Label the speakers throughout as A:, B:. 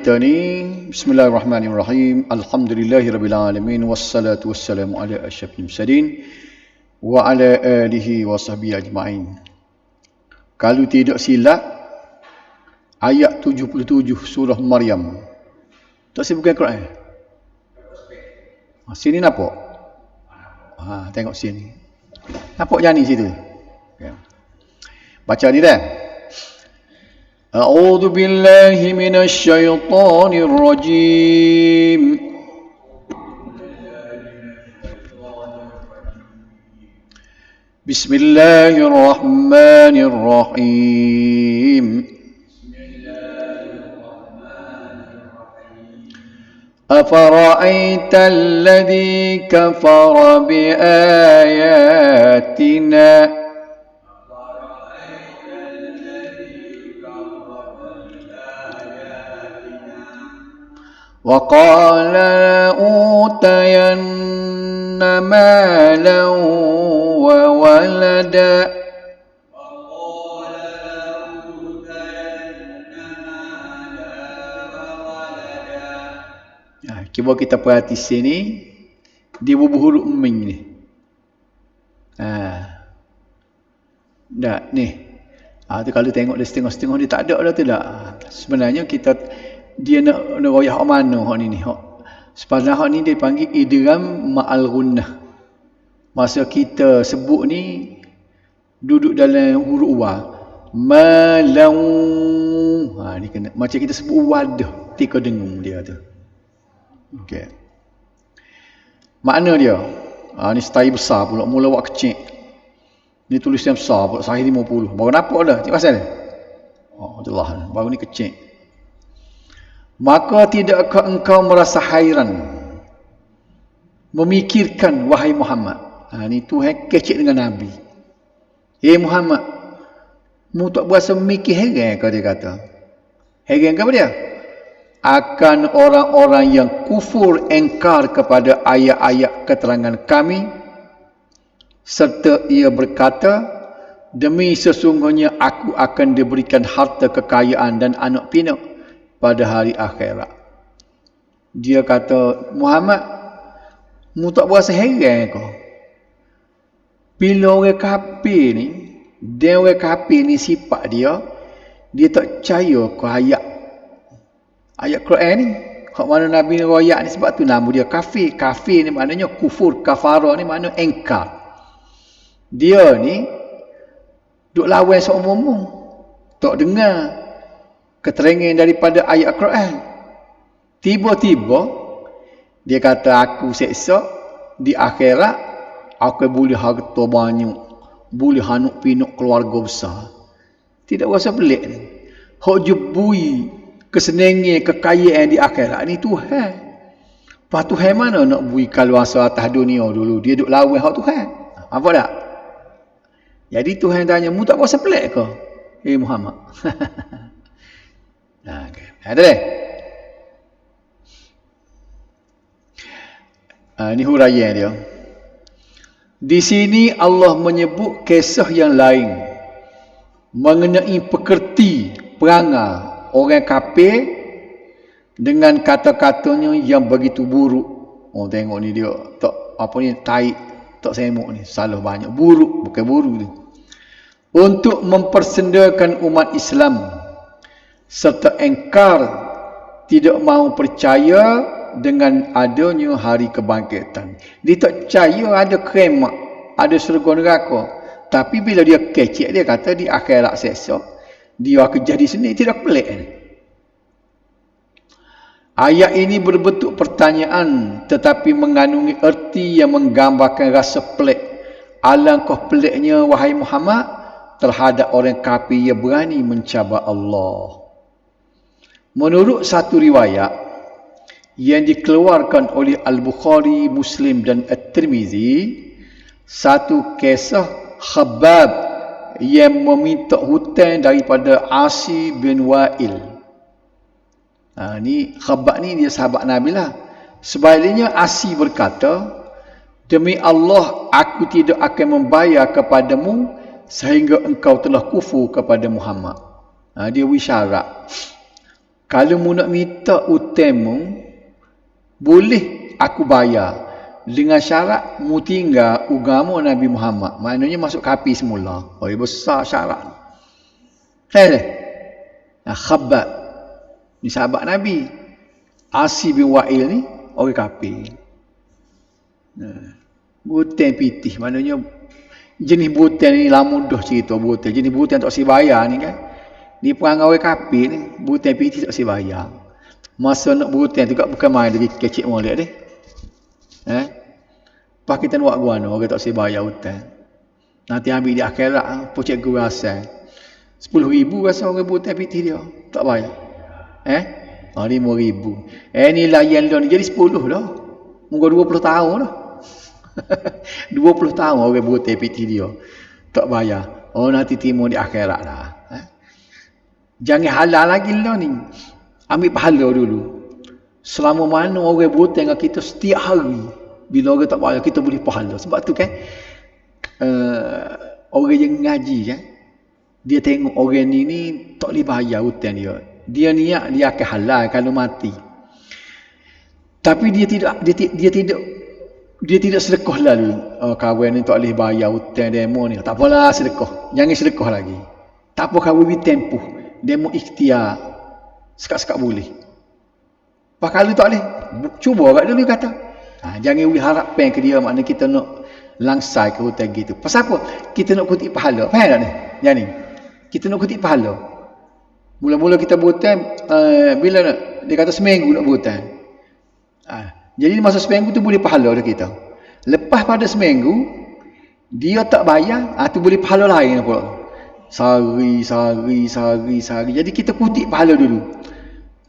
A: Kita ni Bismillahirrahmanirrahim. Alhamdulillahirabbil wassalatu wassalamu ala asyrafil mursalin wa ala alihi wa sahbihi ajma'in. Kalau tidak silap ayat 77 surah Maryam. Tak sih bukan Quran. Sini nampak? Tengok sini. Nampak jani situ. Ya. Baca ni dah. أعوذ بالله من الشيطان الرجيم بسم الله الرحمن الرحيم أفرأيت الذي كفر بآياتنا وقال لأوتين مالا وولدا Cuba kita perhati sini dia berhuruf mim ni. Dah ni. Tu kalau tengok dia setengah-setengah dia tak ada dah tu dah. Sebenarnya kita dia nak royah hak mana hak ni sebenarnya hak ni dia panggil idgham ma'al gunnah. Masa kita sebut ni duduk dalam huruf wa malau ni kena macam kita sebut wadah ketika dengung dia tu. Okey. Makna dia ni style besar pula mula wak kecil. Ni tulisan besar pula sahih 50. Baru nampak dah cik pasal. Allah baru ni kecil. Maka tidakkah engkau merasa hairan memikirkan wahai Muhammad. Ni Tuhan kecek dengan Nabi. Muhammad, mu tak berasa memikir heran kau dia kata. Heran ke apa dia? Akan orang-orang yang kufur engkar kepada ayat-ayat keterangan kami serta ia berkata, demi sesungguhnya aku akan diberikan harta kekayaan dan anak pinak pada hari akhirat. Dia kata, Muhammad, mu tak berasa heran kau? Bila orang kafir ni, dia orang kafir ni sifat dia tak percaya ke ayat Quran ni. Hak mana Nabi ni royak ni sebab tu nama dia kafir. Kafir ni maknanya kufur, kafara ni makna engkar. Dia ni duk lawan seumur-umur. Tak dengar keterangan daripada ayat Quran. Tiba-tiba dia kata aku seksa di akhirat aku boleh harta banyak, boleh hanuk pinuk keluarga besar. Tidak rasa pelik ni. Hak jebui kesenangan kekayaan di akhirat ni Tuhan. Lepas Tuhan mana nak bui kaluasa atas dunia dulu? Dia duk lawan hak Tuhan. Apa tak? Jadi Tuhan tanya, mu tak rasa pelik ke? Muhammad. Okay. Ada dah. Ini huraian dia. Di sini Allah menyebut kisah yang lain mengenai pekerti perangai orang kafir dengan kata-katanya yang begitu buruk. Tengok ni dia tak apa ni taik tak semok ni salah banyak buruk bukan buruk tu. Untuk mempersendakan umat Islam serta engkar tidak mahu percaya dengan adanya hari kebangkitan. Dia tak percaya ada kiamat, ada syurga neraka. Tapi bila dia kecek, dia kata di akhirat seksa, dia akan jadi sini, tidak pelik. Ayat ini berbentuk pertanyaan tetapi mengandungi erti yang menggambarkan rasa pelik. Alangkah peliknya wahai Muhammad terhadap orang kafir yang berani mencabar Allah. Menurut satu riwayat yang dikeluarkan oleh Al-Bukhari, Muslim dan At-Tirmizi, satu kisah Khabbab yang meminta hutang daripada Asi bin Wa'il. Ni Khabbab ni dia sahabat Nabi lah. Sebaliknya Asi berkata, demi Allah aku tidak akan membayar kepadamu sehingga engkau telah kufur kepada Muhammad. Dia wisyarat. Kalau mu nak minta utemu, boleh aku bayar. Dengan syarat mu tinggal agama Nabi Muhammad. Maknanya masuk kapi semula. Oh, besar syarat. Khabbab ni sahabat Nabi. Asi bin Wa'il ni orang kapi. Butan pitih. Maknanya jenis butan ni lah mudah cerita butan. Jenis butan tak si bayar ni kan. Di perangai orang kapi ni, butan pitih tak si bayar. Masa nak butan tu bukan main lagi kecil molek deh. Pas kita nak buat guna, orang tak si bayar hutang. Nanti ambil di akhirat, apa cikgu rasa. 10,000 rasa orang buat piti dia. Tak bayar. 5,000. Ni layan dia ni jadi 10 dah. Muka 20 tahun dah. 20 tahun orang buat piti dia. Tak bayar. Oh, nanti timur di akhirat dah. Jangan halal lagi lah ni. Ambil pahala dulu. Selama mana orang buat dengan kita setiap hari. Bila orang tak bayar, kita boleh pahala. Sebab tu kan, orang yang ngaji kan, dia tengok orang ni tak boleh bayar hutang dia. Dia niat dia akan halal kalau mati. Tapi dia tidak sedekah lalu. Kawan ni tak boleh bayar hutang demo ni. Tak apalah sedekah. Jangan sedekah lagi. Tak apa kawan beri tempoh. Demo ikhtiar. Sekat-sekat boleh. Pak kalau tak boleh, cuba kat dulu kata. Jangan harapkan ke dia, maknanya kita nak langsai ke hutang gitu. Pasal apa? Kita nak kutip pahala. Faham tak ni? Yang ni. Kita nak kutip pahala. Mula-mula kita berhutang, bila nak? Dia kata seminggu nak berhutang. Jadi masa seminggu tu boleh pahala dah kita. Lepas pada seminggu, dia tak bayar, tu boleh pahala lain pula. Sehari. Jadi kita kutip pahala dulu.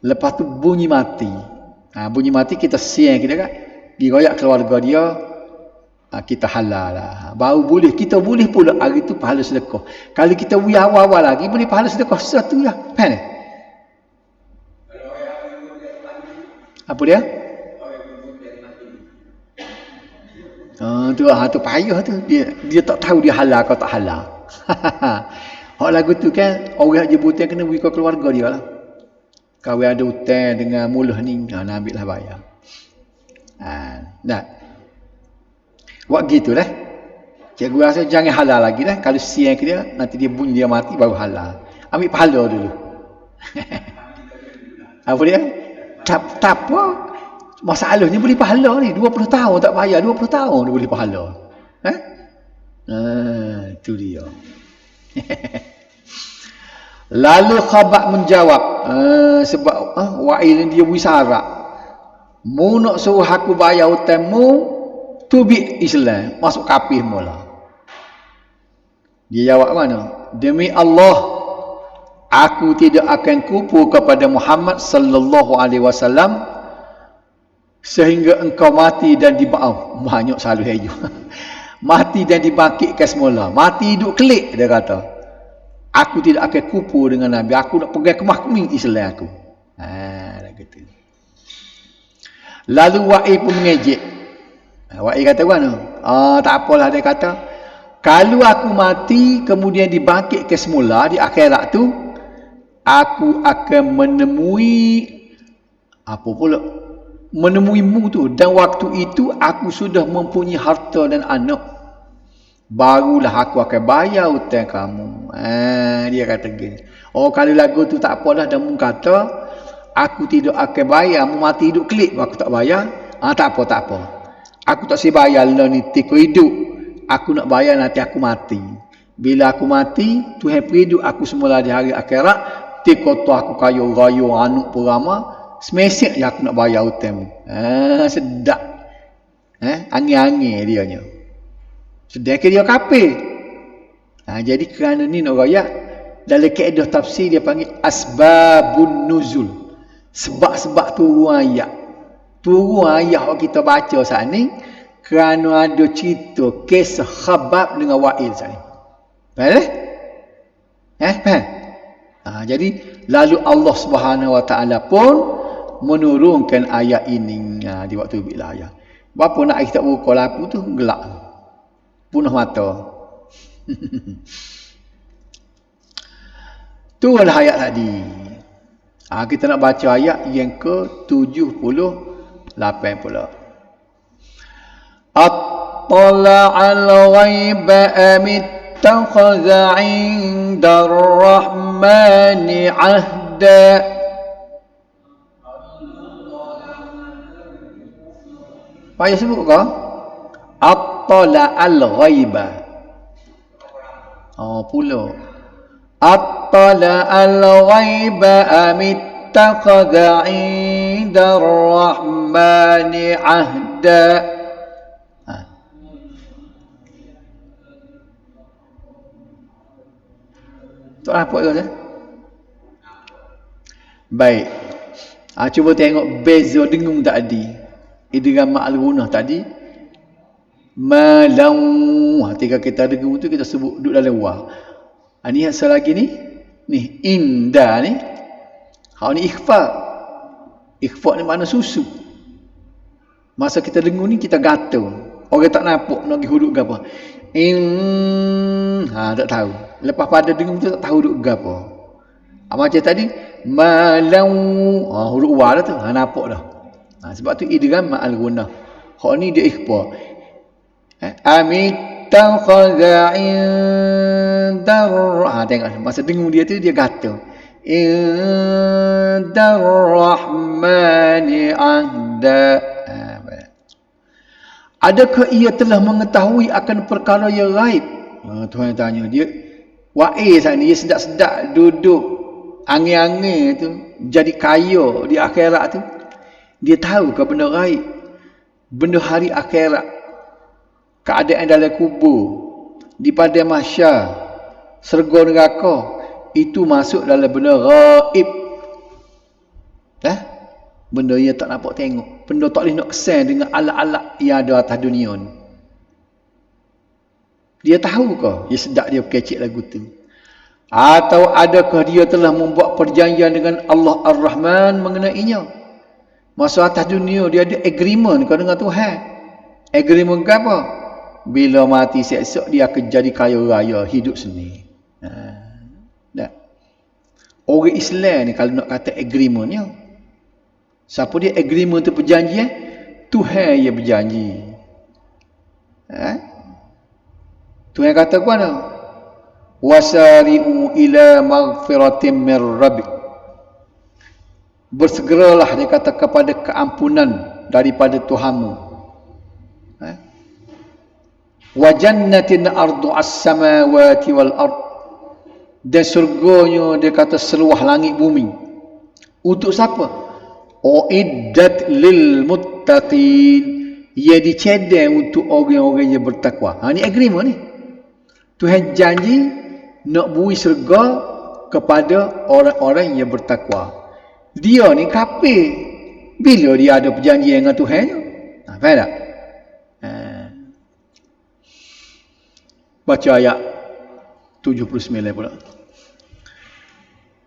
A: Lepas tu bunyi mati. Bunyi mati kita siang kita kan. Diroyak keluarga dia, kita halal lah. Baru boleh, kita boleh pula hari tu pahala sedekah. Kalau kita beri awal-awal lagi, boleh pahala sedekah satu lah. Faham tak? Apa dia? Tu payah tu. Dia tak tahu dia halal atau tak halal. Hak lagu tu kan, orang jemputan kena beri ke keluarga dia lah. Kalau ada hutang dengan mulah ni, nak ambil lah bayar. Buat gitu lah. Cikgu rasa jangan halal lagi lah. Kalau siang ke dia, nanti dia bunyi dia mati baru halal. Ambil pahala dulu. Apa dia? Tak apa. Masalahnya boleh pahala ni. 20 tahun tak bayar. 20 tahun dia boleh pahala. Itu dia. Lalu Khabbab menjawab. Sebab Wa'il dia wisara. Mu nak suruh aku bayar hutangmu, tubi Islam, masuk kafir mula. Dia jawab mana? Demi Allah, aku tidak akan kufur kepada Muhammad sallallahu alaihi wasallam sehingga engkau mati dan dibangkit. Banyak selalu hejo. Mati dan dibangkitkan semula. Mati hidup kelik dia kata. Aku tidak akan kufur dengan Nabi. Aku nak pegang kemah-keming Islam aku. Dah gitu. Lalu Wa'il pun mengejek. Wa'il kata mana? Tak apalah dia kata. Kalau aku mati kemudian dibangkit ke semula di akhirat tu, aku akan menemui apa pula? Menemuimu tu, dan waktu itu aku sudah mempunyai harta dan anak. Barulah aku akan bayar hutang kamu. Dia kata gini. Kalau lagu tu tak apalah, dan mu kata aku tidak akan bayar, mu mati hidup kelip aku tak bayar. Tak apa. Aku tak si bayar lah ni tiku hidup. Aku nak bayar nanti aku mati. Bila aku mati, Tuhan peridu aku semula di hari akhirat. Tiku tu aku kayu rayu anuk perama. Semesik je aku nak bayar hutang. Sedap. Angin-angin dia nya. Sedang dia kafir. Jadi kerana ni nak rakyat, dalam kaedah tafsir dia panggil asbabun nuzul. Sebab-sebab turun ayat. Turun ayat yang kita baca saat ni kerana ada cerita kisah Khabbab dengan Wa'il saat ni. Faham? Faham? Jadi lalu Allah Subhanahu Wa Taala pun menurunkan ayat ini di waktu bila ayat. Bapa nak kita buka lampu tu gelap. Punah mata. Turunlah ayat tadi. Kita nak baca ayat yang ke-78 pula. At-tala'al ghaiba amittakhadha 'inda ar-rahmani 'ahda. Payah sebut ke? At-tala'al ghaiba. Pula. At-tala'al ghaiba amittakhadha 'inda ar-rahmani 'ahda. Tak apa tu. Baik. Cuba tengok beza dengung tadi. Idgham ma'al gunah tadi. Malau. Ketika kita dengung tu kita sebut duduk dalam wah. Ni selagi ni. Ni inda ni. Ni ikhfa. Ikhfa ni makna susu. Masa kita dengung ni kita gatal. Orang tak nampak nak pergi huduk ke apa. Tak tahu. Lepas pada dengung tu tak tahu huduk ke apa. Macam tadi malau. Huduk wa dah tu. Nampak dah. Sebab tu idgham ma'al gunah. Hak ni dia ikhfa. Amittakhadha 'indar. Tengok masa dengung dia tu dia gatal. Indar rahmani 'ahda. Adakah ia telah mengetahui akan perkara yang gaib? Tuhan tanya dia. Wa'il sana dia sedap-sedap duduk angin-angin tu jadi kaya di akhirat tu. Dia tahu ke benda gaib? Benda hari akhirat. Keadaan dalam kubur, di padang mahsyar, syurga neraka, itu masuk dalam benda gaib. Benda yang tak nampak tengok. Benda tak boleh nak kesan dengan alat-alat yang ada atas dunia ni. Dia tahu ke? Dia sedap dia kecik lagu tu. Atau adakah dia telah membuat perjanjian dengan Allah Ar-Rahman mengenainya? Masa atas dunia dia ada agreement ke dengan Tuhan? Agreement ke apa? Bila mati esok dia akan jadi kaya raya hidup seni. Orang Islam ni kalau nak kata agreementnya, siapa dia agreement tu perjanjian? Tuhan yang berjanji. Tuhan kata apa mana? Wasari'u ila maghfiratin min rabbik. Bersegeralah dia kata kepada keampunan daripada Tuhanmu. Wa jannatin ardu as-samawati wal ard. Dan surganya dia kata seluah langit bumi. Untuk siapa? Uiddat lil muttaqin. Ia dicedang untuk orang-orang yang bertakwa. Ni agreement ni. Tuhan janji nak beri syurga kepada orang-orang yang bertakwa. Dia ni kafir. Bila dia ada perjanjian dengan Tuhan tu? Faham tak? Baca ayat 79 pula.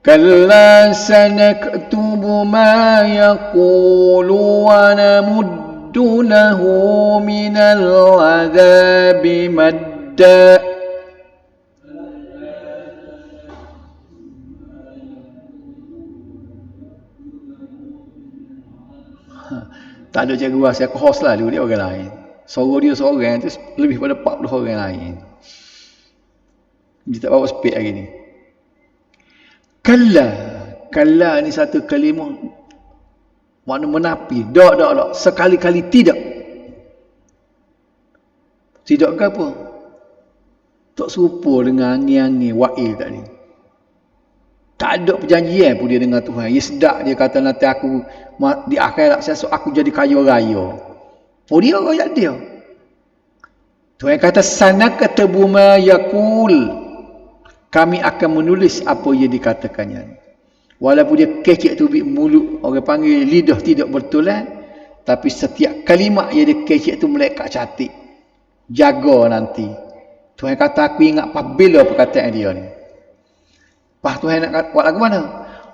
A: Kalla sanaktubu ma yaqulu wa namuddu lahu minal adhabi madda. Tak ada cikgu rasa aku host lah dia orang lain. Suara dia seorang tu lebih pada 40 orang lain. Dia tak bawa speak hari ni. Kalla ni satu kalimah makna menapi. Tak. Sekali-kali tidak. Tidak ke apa? Tak serupa dengan angin-angin wa'il tadi. Tak ada perjanjian pun dia dengan Tuhan. Dia sedap dia kata nanti aku di akhirat esok aku jadi kaya raya. Dia royak dia. Tuhan kata sanaktubu ma yaqul. Kami akan menulis apa yang dikatakannya. Walaupun dia kecek tu mulut orang panggil lidah tidak betul tapi setiap kalimat yang dia kecek tu melekat cantik. Jaga nanti. Tuhan kata aku ingat apabila perkataan dia ni. Lepas Tuhan nak buat lagu mana?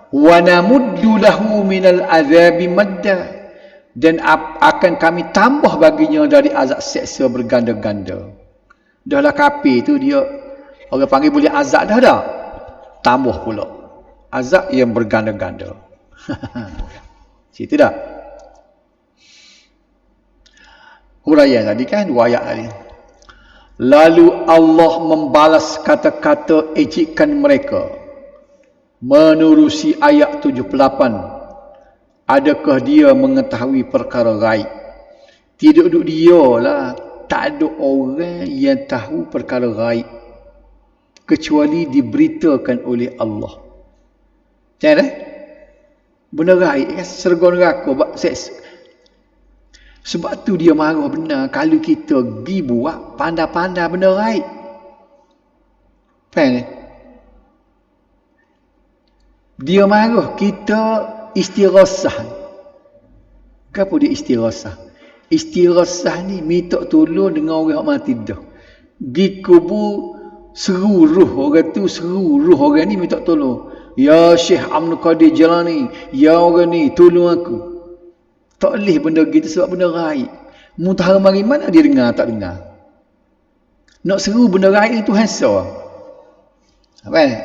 A: Wa namuddu lahu minal azabi madda. Dan akan kami tambah baginya dari azab seksa berganda-ganda. Dahlah kafir tu dia orang panggil boleh azab dah. Tambah pula azab yang berganda-ganda. Situ dah. Huraian tadi kan, dua ayat tadi. Lalu Allah membalas kata-kata ejekan mereka menerusi ayat 78. Adakah dia mengetahui perkara gaib? Tidak duduk dia lah. Tak ada orang yang tahu perkara gaib kecuali diberitakan oleh Allah. Macam mana? Benda gaib kan, syurga neraka. Sebab tu dia marah benar kalau kita pergi buat pandai-pandai benda gaib. Faham ni? Dia marah kita istirasah. Kenapa dia istirasah? Istirasah ni minta tolong dengan orang yang mati dah. Gi kubur seluruh orang ni minta tolong. Ya Syekh Abdul Qadir Jalani, ya orang ni tolong aku. Tak boleh benda gitu sebab benda gaib. Mutahara mari mana dia dengar tak dengar. Nak seru benda gaib ni Tuhan sah. Apa ni?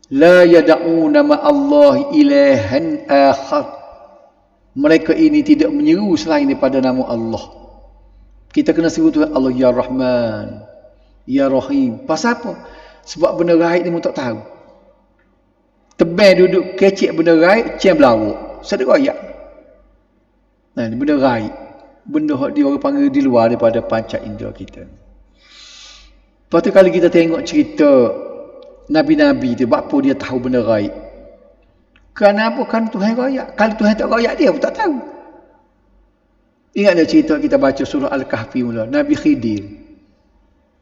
A: La yad'una ma Allah ilahan akhar. Mereka ini tidak menyeru selain daripada nama Allah. Kita kena seru Tuhan Allah, Ya Rahman, Ya Rahim. Pasal apa? Sebab benda gaib ni mu tak tahu. Tebal duduk kecik benda gaib, cem belawak. Sedek royak. Nah, benda gaib. Benda dia orang panggil di luar daripada panca indera kita. Lepas tu kalau kita tengok cerita Nabi-Nabi tu, apa dia tahu benda gaib? Kenapa? Kan Tuhan royak. Kalau Tuhan tak royak, dia pun tak tahu. Ingat dia cerita kita baca surah Al-Kahfi mula. Nabi Khidir.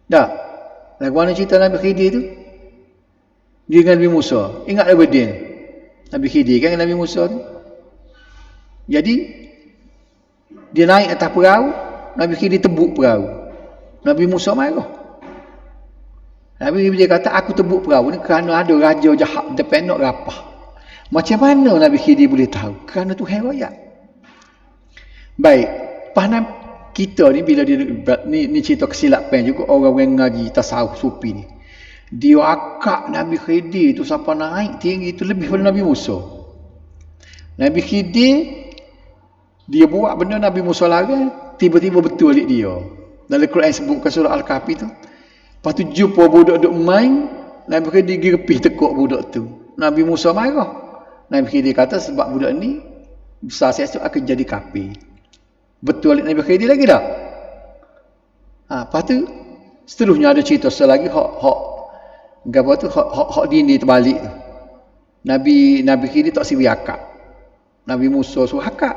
A: Tak? Lagu mana cerita Nabi Khidir tu? Dia dengan Nabi Musa. Ingat Abedin. Nabi Khidir kan dengan Nabi Musa tu. Jadi, dia naik atas perahu. Nabi Khidir tebuk perahu. Nabi Musa marah. Nabi dia kata, aku tebuk perahu ni kerana ada raja jahat depan nak rapah. Macam mana Nabi Khidir boleh tahu? Kerana Tuhan royak. Baik, faham kita ni bila dia ni cerita kesilapan juga orang-orang ngaji tasawuf sufi ni. Dia akak Nabi Khidir tu siapa naik tinggi tu lebih daripada Nabi Musa. Nabi Khidir dia buat benda Nabi Musa larang, tiba-tiba betul dia. Dalam Quran sebutkan surah Al-Kahfi tu. Lepas tu jumpa budak duk main, Nabi Khidir gerepih tekuk budak tu. Nabi Musa marah. Nabi Khidir kata sebab budak ni besar esok akan jadi kafir. Betul Nabi Khidir lagi dah. Lepas tu seterusnya ada cerita selagi hak dini terbalik tu. Nabi Khidir tak siwi akak. Nabi Musa suruh akak.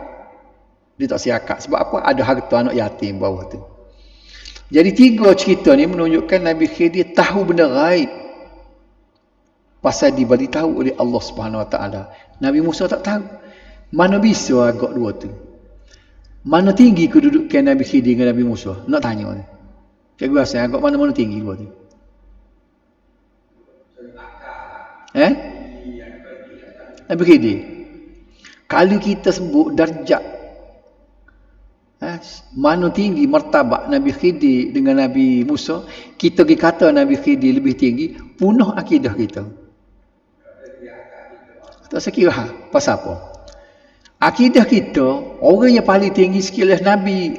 A: Dia tak siwi akak. Sebab apa? Ada harta anak yatim bawah tu. Jadi tiga cerita ni menunjukkan Nabi Khidir tahu benda gaib. Pasal diberitahu oleh Allah Subhanahu Wa Taala. Nabi Musa tak tahu. Mana bisa agak dua tu? Mana tinggi kedudukan Nabi Khidir dengan Nabi Musa? Nak tanya ni. Cikgu rasa agak mana tinggi dua tu? Nabi Khidir. Kalau kita sebut darjat, mana tinggi martabat Nabi Khidir dengan Nabi Musa, kita kata Nabi Khidir lebih tinggi, punah akidah kita. Tak sekira pasal apa? Akidah kita, orang yang paling tinggi sekali Nabi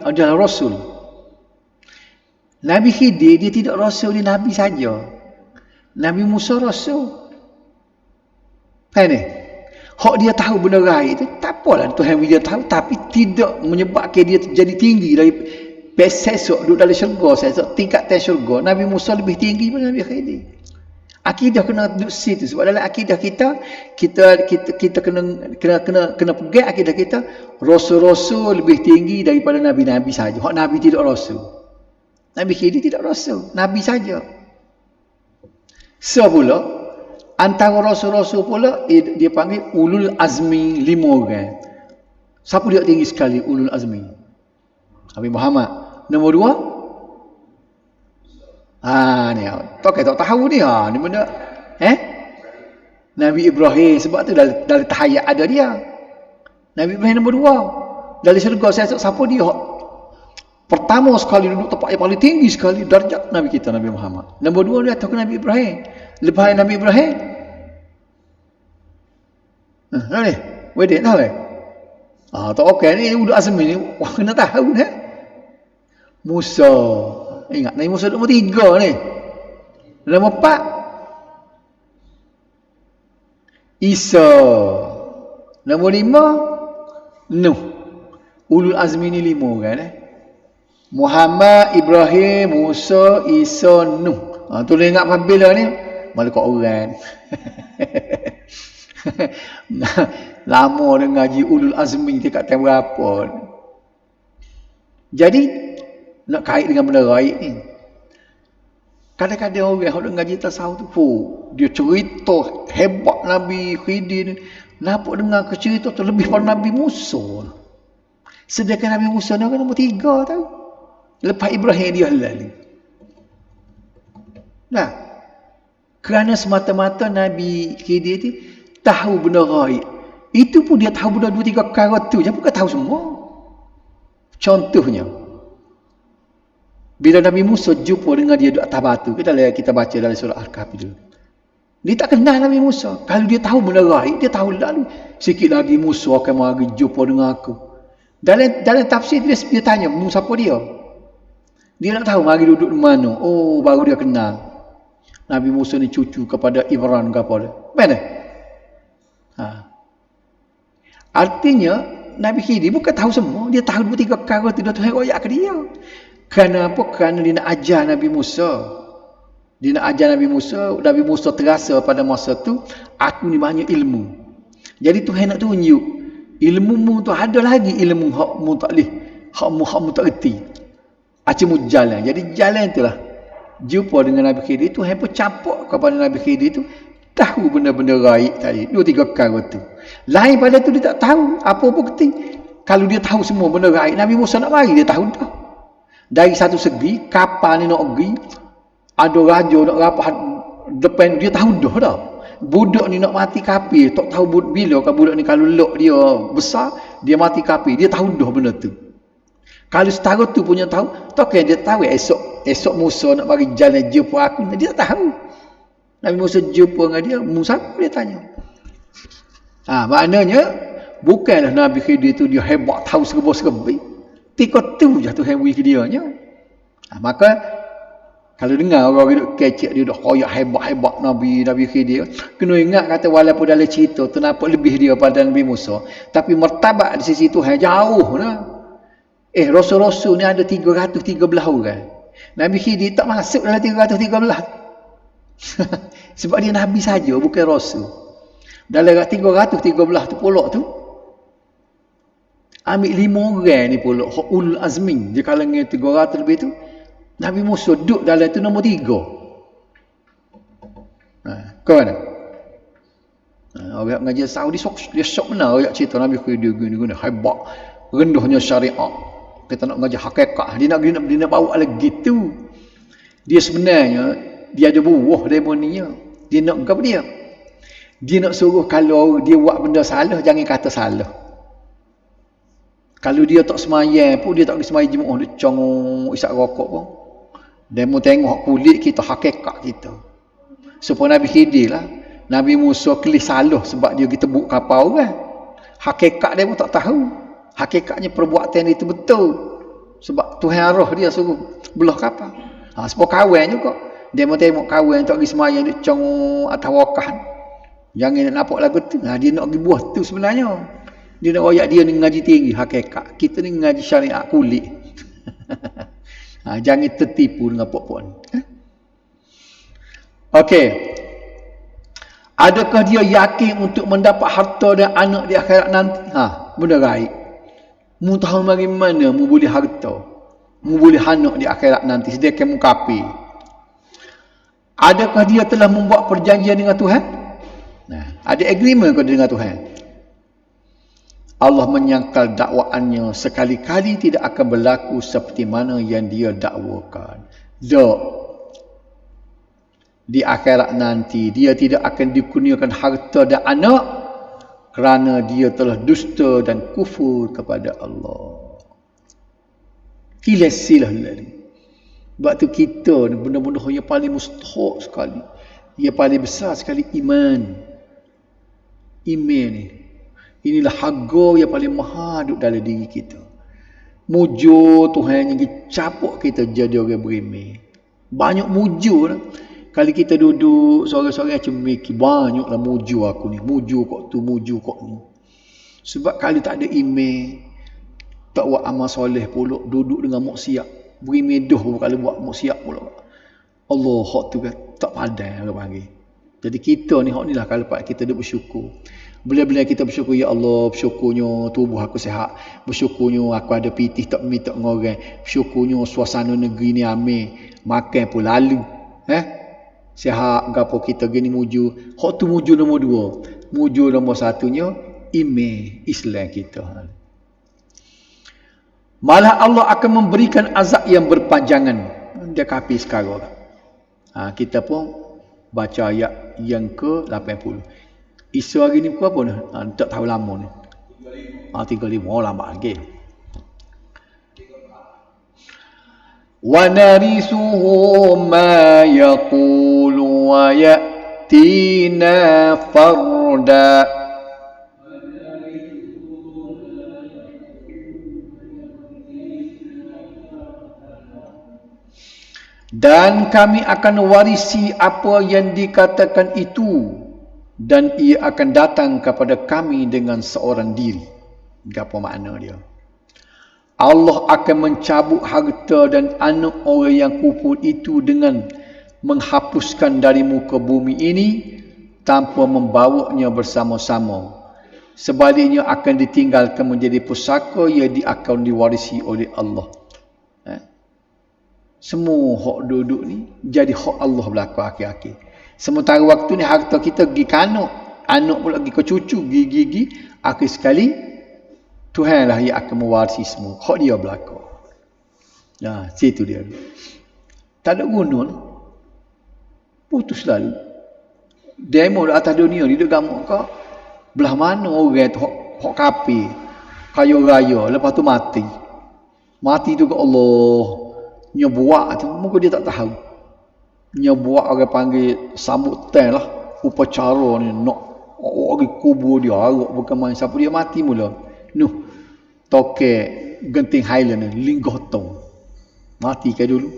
A: adalah Rasul. Nabi Khidir dia tidak Rasul, dia Nabi saja. Nabi Musa Rasul. Faham ni? Hak dia tahu benda gaib itu, tak apalah Tuhan dia tahu, tapi tidak menyebabkan dia jadi tinggi dari pesesok duduk dalam syurga, sesok tingkatan syurga. Nabi Musa lebih tinggi daripada Nabi Khidir. Akidah kena duduk situ sebab dalam akidah kita kena pegang akidah kita, rasul-rasul lebih tinggi daripada nabi-nabi saja. Hak nabi tidak rasul. Nabi Khidir tidak rasul, nabi saja. Pula antara rasul-rasul pula dia panggil ulul azmi 5 orang. Siapa dia tinggi sekali ulul azmi? Nabi Muhammad. Nombor 2 ni tak tahu ni ni benda Nabi Ibrahim, sebab tu dari tahayat ada dia. Nabi Ibrahim nombor 2 dari syurga. Siapa dia pertama sekali duduk tempat yang paling tinggi sekali darjat Nabi kita, Nabi Muhammad. Nombor 2 dia tahu Nabi Ibrahim. Lepas Nabi Ibrahim, ni, wedek tahu eh? Tak okey ni ulul azmi ni, wah kena tahu dah. Musa. Ingat Nabi Musa nombor 3 ni. Nombor 4 Isa. Nombor 5 Nuh. Ulul azmi ni 5 orang eh. Muhammad, Ibrahim, Musa, Isa, Nuh. Tu dia ingat bila ni? Malaikat orang. Lama dia ngaji ulul azmi dekat tahun berapa. Jadi nak kait dengan benda gaib ni. Kadang-kadang orang yang ngaji tasawuf tu, dia cerita hebat Nabi Khidir ni. Nampak dengar ke cerita tu lebih pada Nabi Musa. Sedangkan Nabi Musa ni kan nombor 3 tahu. Lepas Ibrahim dia halal. Nah, kerana semata-mata Nabi Khidir ni tahu benda gaib. Itu pun dia tahu benda 2-3 perkara tu je, bukan tahu semua. Contohnya, bila Nabi Musa jumpa dengan dia di atas batu, kita baca dalam surah Al-Kahfi dulu. Dia tak kenal Nabi Musa. Kalau dia tahu benda gaib, dia tahu lalu. Sikit lagi Musa akan mari jumpa dengan aku. Dalam tafsir dia tanya, Musa siapa dia? Dia nak tahu mari duduk di mana. Oh, baru dia kenal. Nabi Musa ni cucu kepada Imran ke apa dia. Mana? Artinya Nabi Khidir bukan tahu semua, dia tahu 2-3 perkara tu, Tuhan royak ke dia. Kerana apa? Kerana dia nak ajar Nabi Musa. Dia nak ajar Nabi Musa. Nabi Musa terasa pada masa tu, aku ni banyak ilmu. Jadi Tuhan nak tunjuk, ilmu tu ada lagi ilmu hak mu tak leh, hak mu tak reti. Acimu jalan. Jadi jalan itulah jumpa dengan Nabi Khidir. Tuhan pun campur kepada Nabi Khidir tu, tahu benda-benda gaib tadi, 2-3 perkara tu. Lain pada tu dia tak tahu apa bukti. Kalau dia tahu semua benda gaib, Nabi Musa nak mari dia tahu dah. Dari satu segi, kapan ni nak pergi, ada raja nak rapah depan, dia tahu dah. Budak ni nak mati kafir, tak tahu bila kan budak ni kalau lok dia besar, dia mati kafir, dia tahu dah benda tu. Kalau setara tu punya tahu, tak dia tahu esok Musa nak bagi jalan jumpa aku, dia tak tahu. Nabi Musa jumpa dengan dia, Musa dia tanya. Maknanya bukanlah Nabi Khidir tu dia hebat tahu serba-serbi. Tika tu je Tuhan beri ke dia nya. Maka kalau dengar orang duduk kecek dia dah koyak hebat-hebat Nabi Khidir, kena ingat kata walaupun dalam cerita tu nampak lebih dia pada Nabi Musa, tapi martabat di sisi Tuhan jauh dah. Rasul-rasul ni ada 313 orang. Nabi Khidir tak masuk dalam 313. Sebab dia Nabi saja, bukan Rasul. Dalam 313 tu pulak tu, ambil 5 orang ni pulak, ulul azmi, di kalangan 300 lebih tu, Nabi Musa duduk dalam tu nombor 3. Kau mana? Orang ngaji Saudi dia syok benar ayat cerita Nabi Khidir gini hebat, rendahnya syariat. Kita nak ngaji hakikat, dia nak bawa lagi tu. Dia sebenarnya dia ada buah demoninya. Dia nak apa dia? Dia nak suruh kalau dia buat benda salah, jangan kata salah. Kalau dia tak semayang pun, dia tak pergi semayang Jumaat, dia congong isap rokok pun. Dia mau tengok kulit kita, hakikat kita. Supaya Nabi Khidir lah. Nabi Musa kelih salah sebab dia kita buk kapal kan. Hakikat dia pun tak tahu. Hakikatnya perbuatan dia itu betul. Sebab Tuhan arah dia suruh belah kapal. Sebab kawan juga. Dia mau tengok kawan tak pergi semayang, dia congong atas wakah. Jangan nak nampak lagu tu. Dia nak pergi buah tu sebenarnya. Dia nak royak dia ni ngaji tinggi hakikat. Kita ni ngaji syariat kulit. Jangan tertipu dengan pokok ni. Okey. Adakah dia yakin untuk mendapat harta dan anak di akhirat nanti? Benda gaib. Mu tahu bagaimana mu boleh harta, mu boleh anak di akhirat nanti sedangkan mu kafir. Adakah dia telah membuat perjanjian dengan Tuhan? Ada agreement ke dengan Tuhan? Allah menyangkal dakwaannya, sekali-kali tidak akan berlaku seperti mana yang dia dakwakan. Di akhirat nanti dia tidak akan dikurniakan harta dan anak kerana dia telah dusta dan kufur kepada Allah. Kilasilah lalu. Sebab tu kita ni benda-benda yang paling mustahak sekali. Yang paling besar sekali iman. Iman ni. Inilah harga yang paling mahal duduk dalam diri kita. Mujur Tuhan yang capuk kita jadi orang beriman. Banyak mujur lah. Kalau kita duduk seorang-seorang macam mikir, banyaklah mujur aku ni. Mujur kok tu, mujur kok ni. Sebab kalau tak ada iman, tak buat amal soleh pula, duduk dengan maksiat. Berimedoh kalau buat maksiat pula. Allah hak tu kan tak pandai orang panggil. Jadi kita ni hak ni lah kalau kita duduk bersyukur. Bila-bila kita bersyukur, ya Allah, bersyukurnya tubuh aku sihat, bersyukurnya aku ada pitih tak minta ngorang, bersyukurnya suasana negeri ni amil, makan pun lalu. Sihat gapo kita gini mujur. Hak tu mujur nombor 2. Mujur nombor 1-nya iman Islam kita. Malah Allah akan memberikan azab yang berpanjangan. Dia kafir sekarang. Kita pun baca ayat yang ke-80. Isu hari ni pukul apa ni? Tak tahu lama ni. 35. Oh, lama lagi. Wa narisuhu ma yaqulu wa ya'tina farda. Dan kami akan warisi apa yang dikatakan itu, dan ia akan datang kepada kami dengan seorang diri. Apa makna dia? Allah akan mencabut harta dan anak orang yang kufur itu dengan menghapuskan dari muka bumi ini tanpa membawanya bersama-sama. Sebaliknya akan ditinggalkan menjadi pusaka yang akan diwarisi oleh Allah. Semua hak duduk ni jadi hak Allah berlaku akhir-akhir. Sementara waktu ni harta kita pergi ke anak pula pergi ke cucu, gigi-gigi, akhir sekali Tuhanlah yang akan mewarisi semua. Hak dia berlaku. Nah, situ dia. Tak ada guna. Putus lalu. Demo di atas dunia ni, dia gamak kau. Belah mana orang tu hak kafir, kaya raya, lepas tu mati. Mati tu ke Allah. Nya buat tu, muka dia tak tahu. Nya buat orang panggil sambutan lah. Upacara ni, nak orang kubur dia, harap bukan main. Siapa dia mati mula. Nuh, tokek genting Highland ni, Linggotong. Mati ke dulu.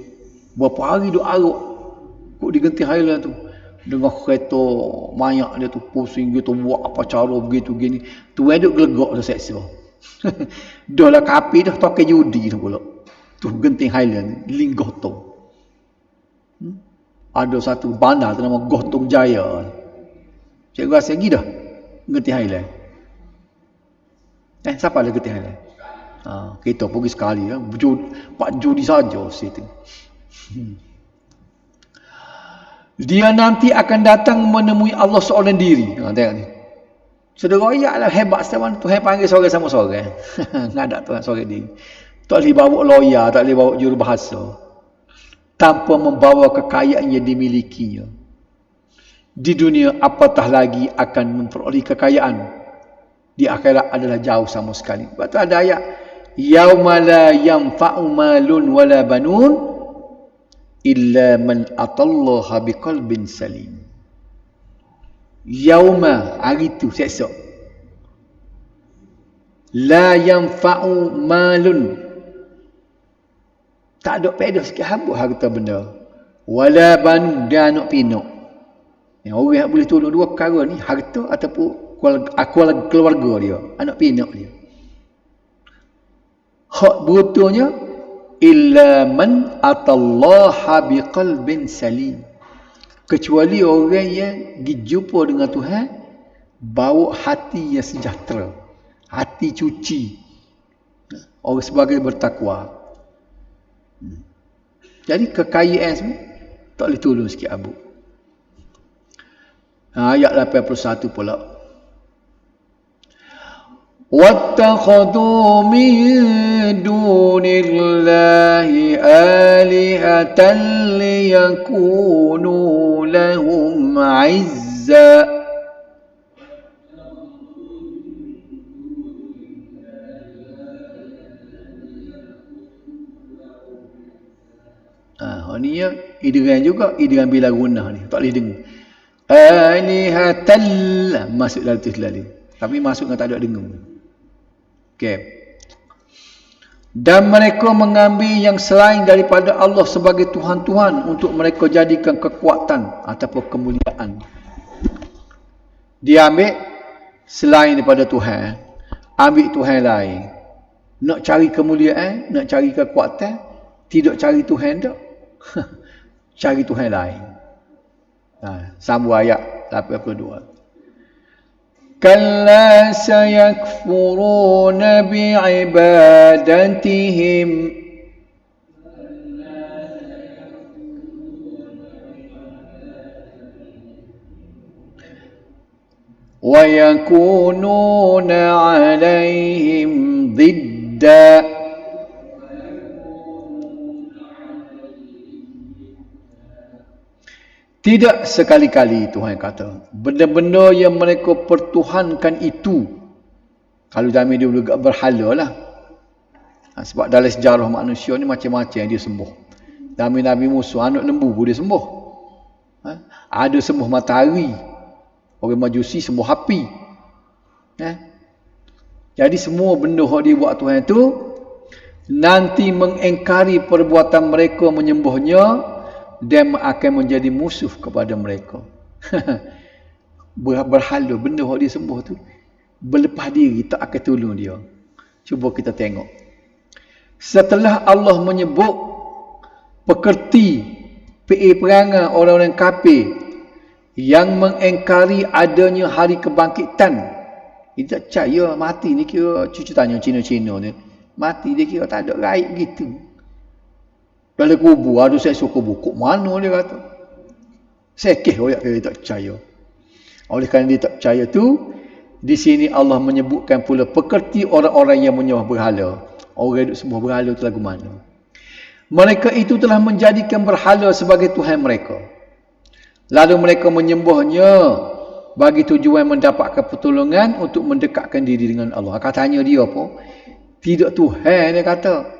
A: Berapa hari duk harap kok di genting Highland tu. Dengan kereta mayat dia tu, pusing gitu, buat apa cara begitu gini. Tu duk gelegak dah seksa. Dah lah kapi dah, tokek judi tu pula. Tu genting Highland, Linggotong. Ada satu bandar tu nama Gotong Jaya. Cikgu rasa pergi dah genting Highland. Siapa ada genting Highland? Kita pergi sekali ya. Pak judi saja situ. Dia nanti akan datang menemui Allah seorang diri. Tengok ni. Sederoyak lah, hebat setelah Tuhan panggil seorang sama seorang. Ngadak Tuhan seorang diri. Tak boleh bawa lawyer, tak boleh bawa jurubahasa. Tanpa membawa kekayaan yang dimilikinya. Di dunia apatah lagi akan memperoleh kekayaan. Di akhirat adalah jauh sama sekali. Sebab tu ada ayat. Yauma la yanfa'u malun wala banun illa man atallaha biqalbin salim. Yauma, hari tu, esok. La yanfa'u malun. Tak ada pedah sikit habis harta benda. Wala banun, dia anak pinak. Yang orang yang boleh tolong dua perkara ni, harta ataupun keluarga dia, anak pinak dia. Hak berutanya illa man atallaha biqalbin salim. Kecuali orang yang dijumpa dengan Tuhan bawa hati yang sejahtera, hati cuci, orang sebagai bertakwa. Jadi kekayaan semua tak boleh tolong sikit abu. Ayat 81 pula. وَاتَّخَذُوا مِن دُونِ اللَّهِ آلِهَةً لِيَكُونُوا لَهُمْ عِزًّا. Maknanya idghan juga, idghan bila gunah ni. Tak boleh dengar. Alihatal masuk dalam tu selalu. Tapi masuk dengan tak ada dengar. Okey. Dan mereka mengambil yang selain daripada Allah sebagai Tuhan-Tuhan untuk mereka jadikan kekuatan ataupun kemuliaan. Dia ambil selain daripada Tuhan, ambil Tuhan lain. Nak cari kemuliaan, nak cari kekuatan, tidak cari Tuhan tak. Cari Tuhan lain. Sambung ayat 82. Kalla sayakfuruna bi'ibadatihim wa yakununa 'alaihim ضِدًّا. Tidak sekali-kali Tuhan kata, benda-benda yang mereka pertuhankan itu, kalau zaman dia juga berhala lah. Sebab dalam sejarah manusia ni macam-macam yang dia sembah. Zaman Nabi Musa, anak lembu pun dia sembah. Ada sembah matahari, orang Majusi sembah api. Jadi semua benda yang dia buat Tuhan itu nanti mengingkari perbuatan mereka menyembahnya, dan akan menjadi musuh kepada mereka. Berhala, benda yang dia sembah tu berlepas diri, tak akan tolong dia. Cuba kita tengok. Setelah Allah menyebut pekerti, perangai orang-orang kafir yang mengingkari adanya hari kebangkitan. Dia tak percaya mati ni, kira cucu tanya Cina-Cina ni, mati dia kira tak ada gaib gitu. Dalam kubur ada seksa kubur. Kok mana dia kata? Sekeh royak dia tak percaya. Oleh kerana dia tak percaya tu, di sini Allah menyebutkan pula pekerti orang-orang yang menyembah berhala. Orang yang sembah berhala tu lagu mana? Mereka itu telah menjadikan berhala sebagai Tuhan mereka. Lalu mereka menyembahnya bagi tujuan mendapatkan pertolongan untuk mendekatkan diri dengan Allah. Katanya dia apa? Tidak Tuhan, dia kata.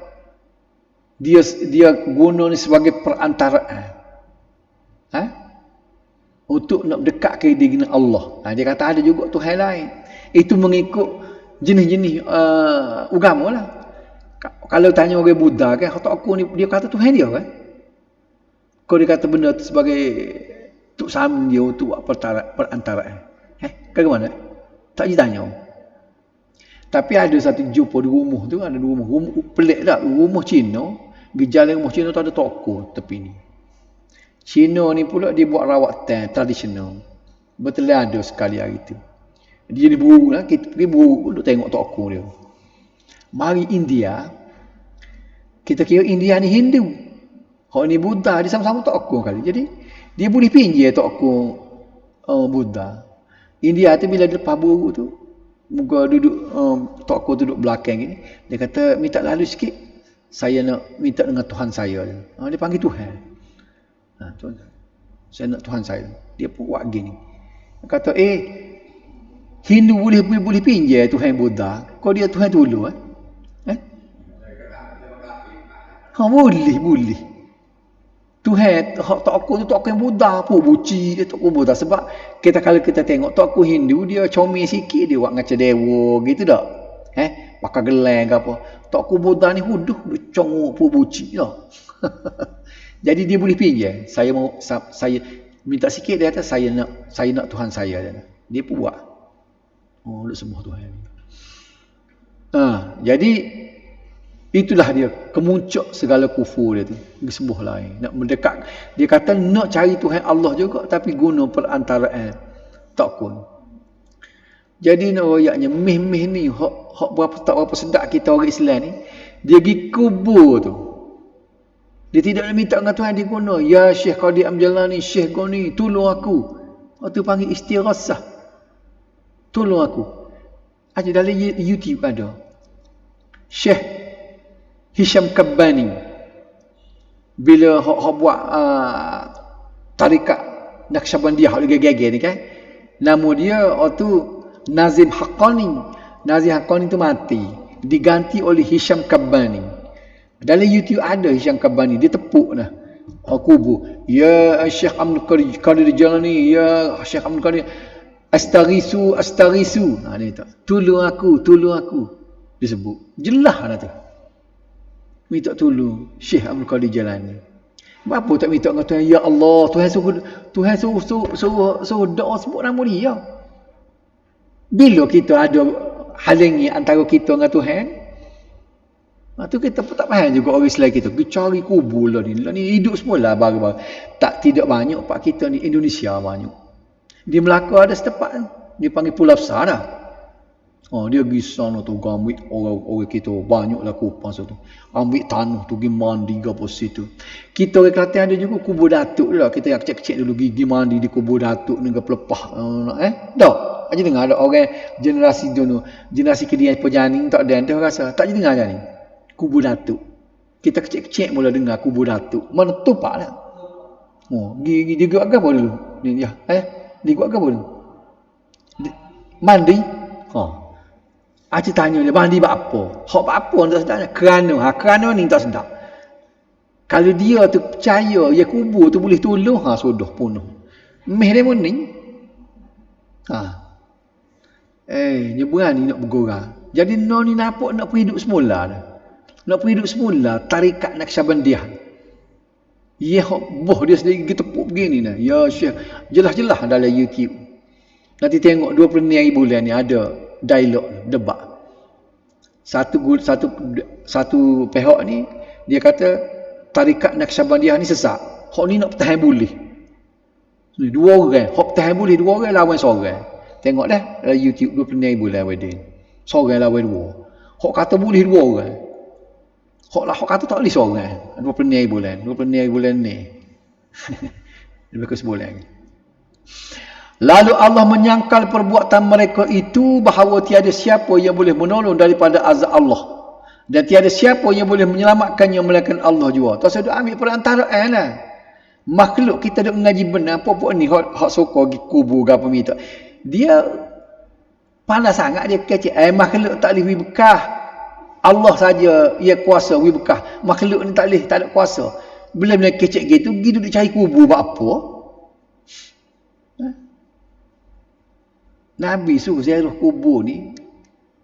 A: Dia guna ni sebagai perantaraan. Untuk nak dekatkan diri dengan Allah. Dia kata ada juga Tuhan lain. Itu mengikut jenis-jenis agama lah. Kalau tanya orang Buddha kan, tak aku ni, dia kata Tuhan dia kan. Kalau dia kata benda tu sebagai Tuk Sam dia untuk perantaraan. Ke mana? Tak ditanya. Tapi ada satu jumpa di rumah tu, ada rumah pelik tak, rumah Cina. Gejala rumah Cina tu ada toko tepi ni. Cina ni pula dia buat rawatan tradisional. Betul ada sekali hari tu. Dia jadi buru lah, kita pergi buru untuk tengok toko dia. Mari India, kita kira India ni Hindu. Orang ni Buddha, dia sama-sama toko kali. Jadi dia boleh pinjam toko Buddha. India tu bila dia lepas buru tu, muka duduk toko duduk belakang ni, dia kata minta lalu sikit. Saya nak minta dengan Tuhan saya. Dia panggil Tuhan. Tuhan. Saya nak Tuhan saya. Dia pun buat gini. Dia kata, Hindu boleh pinjam Tuhan Buddha. Kau dia Tuhan dulu. Boleh. Tuhan, toko tu toko yang Buddha pun buci dia toko Buddha. Sebab kalau kita tengok toko Hindu, dia comel sikit. Dia buat ngaca dewa gitu tak? Pakai gelang ke apa. Toko Buddha ni huduh, congok pun buci lah. Jadi dia boleh pinjam. Saya minta sikit, dia kata saya nak Tuhan saya. Dia pun buat. Dia sembah Tuhan. Jadi itulah dia kemuncak segala kufur dia tu. Dia sembah lain. Nak mendekat. Dia kata nak cari Tuhan Allah juga, tapi guna perantaraan takun. Jadi royaknya mih-mih ni hak berapa sedap kita orang Islam ni, dia pergi kubur tu. Dia tidak nak minta dengan Tuhan, dia guna ya Syekh Qadir Amjalani, Syekh Goni, tolong aku. Waktu panggil istighasah. Tolong aku. Ada dalam YouTube ada. Syekh Hisham Kabbani bila hak buat tarikat Naqsyabandiyah hak geger ni kan. Nama dia waktu Nazim Haqqani. Nazim Haqqani tu mati, diganti oleh Hisham Kabbani. Dalam YouTube ada Hisham Kabbani, dia tepuk dah. kubur. Ya Syekh Abdul Qadir Jalani, ya Syekh Abdul Qadir, astaghisu, astaghisu. Dia tak. Tolong aku. Disebut. Jelas dah tu. Minta tolong Syekh Abdul Qadir Jalani. Apa tak minta dengan Tuhan? Ya Allah, Tuhan suruh doa sebut nama dia. Bila kita ada halangi antara kita dengan Tuhan, tu kita pun tak faham juga orang Islam kita. Pergi cari kubur lah ni. Hidup semula baru-baru. Tidak banyak pak kita ni Indonesia banyak. Di Melaka ada setempat tu. Dia panggil Pulau Besar dah. Dia pergi sana tu ambil orang kita banyaklah kupang situ. Ambil tanah tu pergi mandi ke apa situ. Kita orang Kelantan ada juga kubur datuk lah. Kita yang kecil-kecil dulu pergi mandi di kubur datuk dengan pelepah. Dah. Aja dengar ada orang generasi dulu, generasi kedua pejaning tak ada rasa. Tak dengar aja ni. Kubur datuk. Kita kecil-kecil mula dengar kubur datuk. Mana tupak lah. Dia buat apa dulu? Dia buat apa dulu? Mandi. Aci tanya dia, mandi buat apa? Hak buat apa tak sedar? Kerana ni tak sedar. Kalau dia tu percaya, dia kubur tu boleh tolong, sudah penuh. Meh dia pun ni. Dia berani nak bergurau. Jadi ni nampak nak pergi hidup semula dah. Nak pergi hidup semula, tarikat Naqsyabandiyah. Ya, boh dia sendiri kita tepuk begini nah. Ya Syekh, jelas-jelas dalam YouTube. Nanti tengok 24 hari bulan ni ada dialog, debat. Satu pihak ni dia kata tarikat Naqsyabandiyah ni sesat. Hak ni nak pertahan boleh. Ni dua orang, hak pertahan boleh dua orang lawan seorang. Tengok dah dalam YouTube 24 hari bulan wedding. Seorang lawan dua. Hak kata boleh dua orang. Hak kata tak boleh seorang. 20 hari bulan. 20 hari bulan ni. Lebih ke sebulan. Lalu Allah menyangkal perbuatan mereka itu bahawa tiada siapa yang boleh menolong daripada azab Allah. Dan tiada siapa yang boleh menyelamatkannya melainkan Allah jua. Tak usah ambil perantaraan lah. Makhluk kita dah mengaji benar. Apa-apa ni hak sokong pergi kubur ke apa minta. Dia panas sangat dia kecil. Makhluk tak boleh bekah. Allah saja ia kuasa wi bekah. Makhluk ni tak ada kuasa. Bila kecil gitu, pergi duduk cari kubur buat apa? Nabi suruh ziarah kubur ni,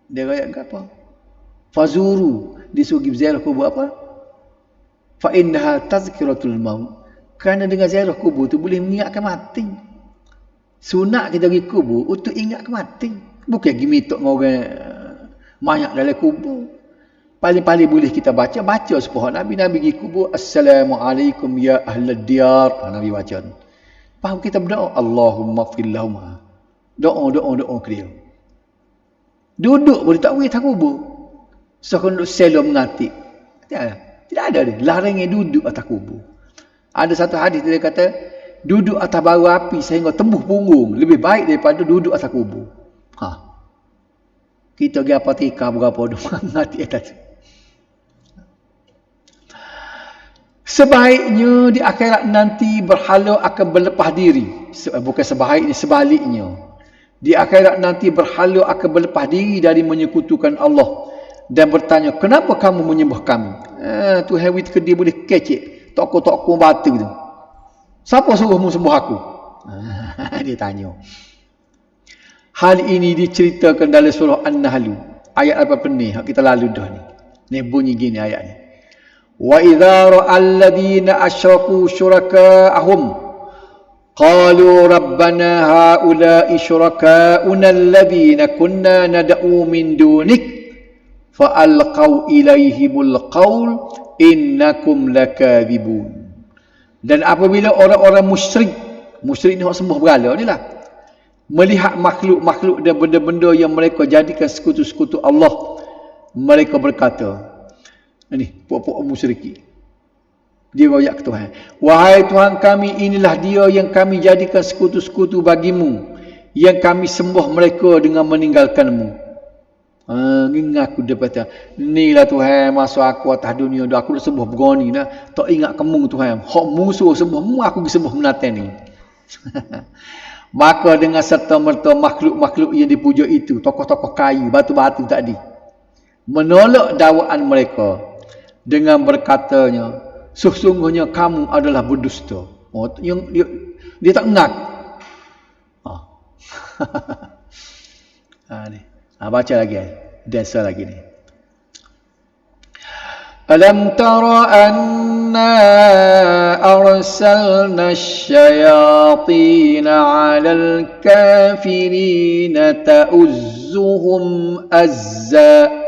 A: dia rakyat apa? Fazuru, disuruh pergi ziarah kubur apa? Fa innaha tazkiratul maut. Kerana dengan ziarah kubur tu boleh mengingatkan mati. Sunat kita pergi kubur untuk ingat mati. Bukan pergi minta dengan orang mayat dalam kubur. Paling-paling boleh kita baca sepuluh Nabi pergi kubur. Assalamualaikum ya ahlad diyar. Nabi baca. Faham kita berdoa. Allahumma fir lahum. Doa ke dia. Duduk boleh tak boleh tak kubur. So kalau selo mengatik. Tidak ada dia. Larangnya duduk atas kubur. Ada satu hadis dia kata, duduk atas bara api sehingga tembus punggung lebih baik daripada duduk atas kubur. Kita pergi apa tika berapa mengatik atas. Sebaiknya di akhirat nanti berhala akan berlepas diri. Bukan sebaiknya, sebaliknya. Di akhirat nanti berhala akan berlepas diri dari menyekutukan Allah dan bertanya, kenapa kamu menyembah kami? Tuhan wit ke dia boleh kecek toko-toko batu tu. Siapa suruhmu sembah aku? Dia tanya. Hal ini diceritakan dalam surah An-Nahl ayat 80 ni. Kita lalu dah ni. Ni bunyi gini ayat ni. Wa idza ra'al ladina asyraku syuraka'ahum qalu rabbana haula'i syuraka'una alladhina kunna nad'u min dunik fa'alqaw ilaihimul qaul innakum lakadzibun. Dan apabila orang-orang musyrik ni orang sembah berhala ni lah, melihat makhluk-makhluk dan benda-benda yang mereka jadikan sekutu-sekutu Allah, mereka berkata, ini puak-puak musyriki, dia royak ke Tuhan, wahai Tuhan kami, inilah dia yang kami jadikan sekutu-sekutu bagimu, yang kami sembah mereka dengan meninggalkanmu. Ingat aku dia kata, inilah Tuhan masa aku atas dunia dah, aku dah sembah begoni dah, tak ingat kamu Tuhan, hak musuh sembah mu, aku pergi sembah menatan ni. Maka dengan serta-merta makhluk-makhluk yang dipuja itu, tokoh-tokoh kayu, batu-batu tadi, menolak dakwaan mereka dengan berkatanya, sesungguhnya kamu adalah berdusta. Oh, yang dia tak ngak. Ni. Baca lagi. Dancer lagi ni. Alam tara anna arsalna asyayatin 'alal kafirin ta'uzzuhum azza.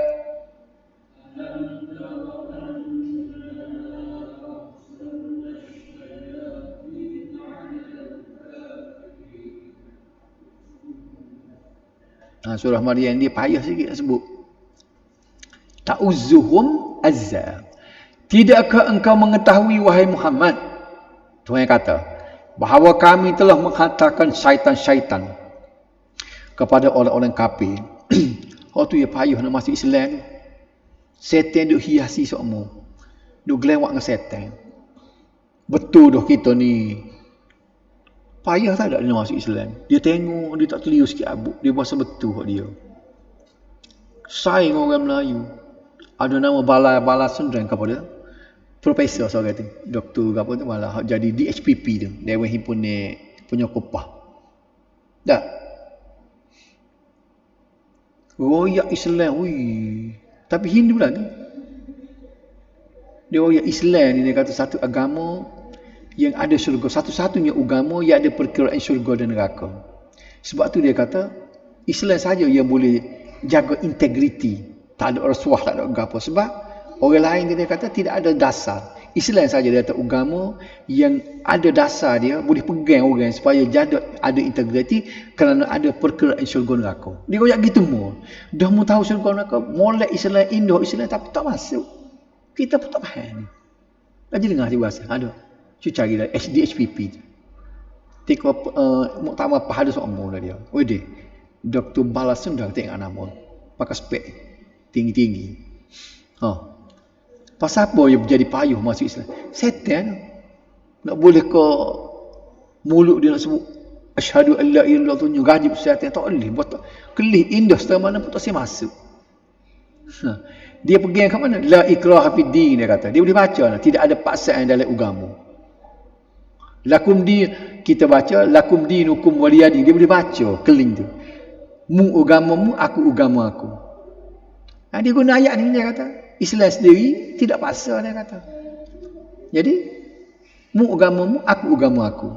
A: Surah Maryam dia payah sikit nak sebut. Ta'uzzuhum azza. Tidakkah engkau mengetahui wahai Muhammad, Tuhan kata, bahawa kami telah menghantarkan syaitan-syaitan kepada orang-orang kafir. Oh tu ya payah nak masuk Islam. Setan duk hiasi semua. Duk gelewak dengan setan. Betul dah kita ni. Payah tak ada dia masuk Islam. Dia tengok, dia tak keliru sikit abuk. Dia berasa betul kat dia. Saing orang Melayu. Ada nama Bala Sundran kepada profesor seorang tu. Doktor apa tu malah jadi DHPP tu. Dewan Himpun ni punya kopah. Tak. Royak Islam. Ui. Tapi Hindu lah tu. Dia royak Islam ni dia kata satu agama yang ada syurga, satu-satunya agama yang ada perkiraan syurga dan neraka. Sebab tu dia kata Islam saja yang boleh jaga integriti, tak ada rasuah, tak ada apa. Sebab orang lain dia kata tidak ada dasar. Islam saja dia kata agama yang ada dasar, dia boleh pegang orang supaya jaga ada integriti kerana ada perkiraan syurga neraka. Dia royak gitu semua. Dah mau tahu syurga neraka, molek Islam, Indo Islam tapi tak masuk. Kita pun tak faham. Aja dengar dia bahasa. Ada. Cuba cari dah DHPP tu. Tengok muktamar Pahada semua dah dia. Weh Dr. Bala Sundran tengok nama. Pakai spek tinggi-tinggi. Pasal apa dia jadi payuh masuk Islam? Setan. Nak boleh ke mulut dia nak sebut asyhadu an la ilaha illallah tu gajib setan tak boleh. Buat kelih indah setara mana pun tak boleh masuk. Dia pergi ke mana? La ikraha fid din dia kata. Dia boleh baca tidak ada paksaan dalam agama. Lakum di kita baca lakum dinukum waliyadi, dia boleh baca keling tu. Mu agamamu, aku agama aku. Dia guna ayat ni dia kata. Islam sendiri tidak paksa dia kata. Jadi mu agamamu, aku agama aku.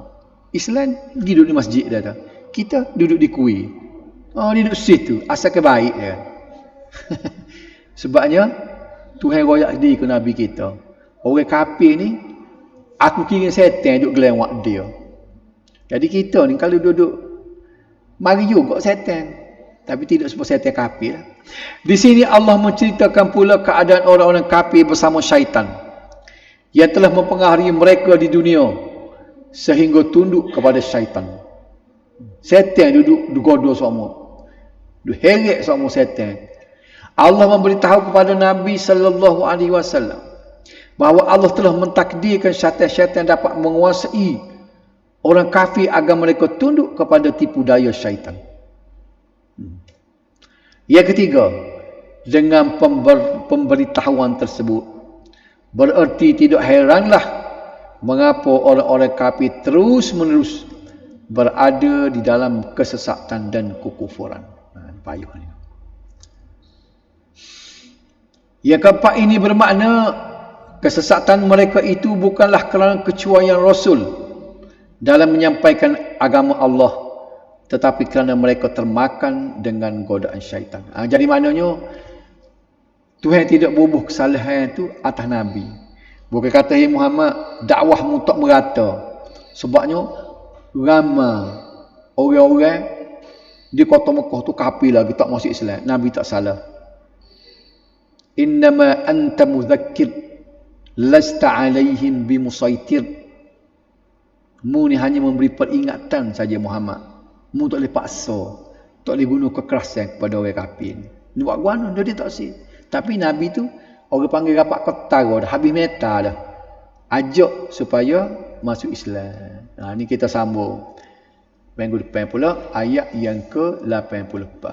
A: Islam duduk di masjid dia kata. Kita duduk di kuil. Duduk situ, asalkan baik dia. Sebabnya Tuhan royak sendiri ke Nabi kita. Orang kafir ni aku kira setan duduk gelewak dia. Jadi kita ni kalau duduk mari juga setan. Tapi tidak semua setan kafir. Di sini Allah menceritakan pula keadaan orang-orang kafir bersama syaitan yang telah mempengaruhi mereka di dunia sehingga tunduk kepada syaitan. Setan duduk digoda semua. Duduk heret semua setan. Allah memberitahu kepada Nabi sallallahu alaihi wasallam bahawa Allah telah mentakdirkan syaitan-syaitan dapat menguasai orang kafir agar mereka tunduk kepada tipu daya syaitan. Yang ketiga, dengan pemberitahuan tersebut bererti tidak heranlah mengapa orang-orang kafir terus-menerus berada di dalam kesesatan dan kekufuran. Payuh ni. Yang keempat ini bermakna kesesatan mereka itu bukanlah kerana kecuaian Rasul dalam menyampaikan agama Allah, tetapi kerana mereka termakan dengan godaan syaitan. Jadi maknanya Tuhan tidak bubuh kesalahan itu atas Nabi. Bukan kata hey Muhammad dakwahmu tak merata. Sebabnya ramai orang-orang di kota Mekah tu kafir lagi tak masuk Islam. Nabi tak salah. Innama anta mudzakkir lasta alaihim bimusaitir. Mu ni hanya memberi peringatan saja Muhammad. Mu tak boleh paksa, tak boleh guna kekerasan kepada orang kafir. Ni buat guana dia tak sih. Tapi Nabi tu orang panggil rapat ketara dah, habis meta dah. Ajak supaya masuk Islam. Ni kita sambung minggu depan pula ayat yang ke-84.